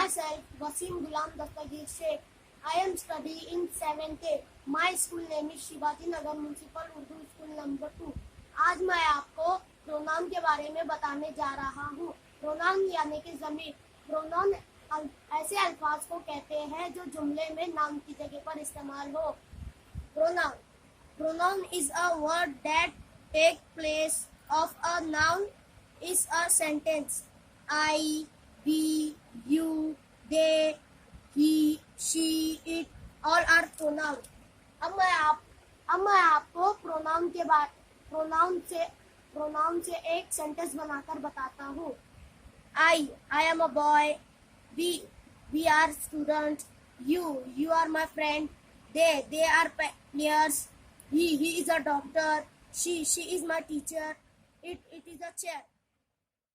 Myself, Wasim Gulam Dastagir Sheikh. I am studying in 7th A. My school name is Shivaji Nagar municipal Urdu school number 2. आज मैं आपको pronoun के बारे में बताने जा रहा हूँ. प्रोनाउन यानी कि ज़मीर. प्रोनाउन ऐसे अल्फाज को कहते हैं जो जुमले में नाम की जगह पर इस्तेमाल हो. Pronoun. Pronoun is a word that takes place of a noun. Is a sentence. I, we, you, they, he, she, it all are pronoun. अब मैं आपको प्रोनाउन से एक सेंटेंस बनाकर बताता हूँ. I am a boy. We are students. You are my friend. They are players. He is a doctor. She is my teacher. It is a chair.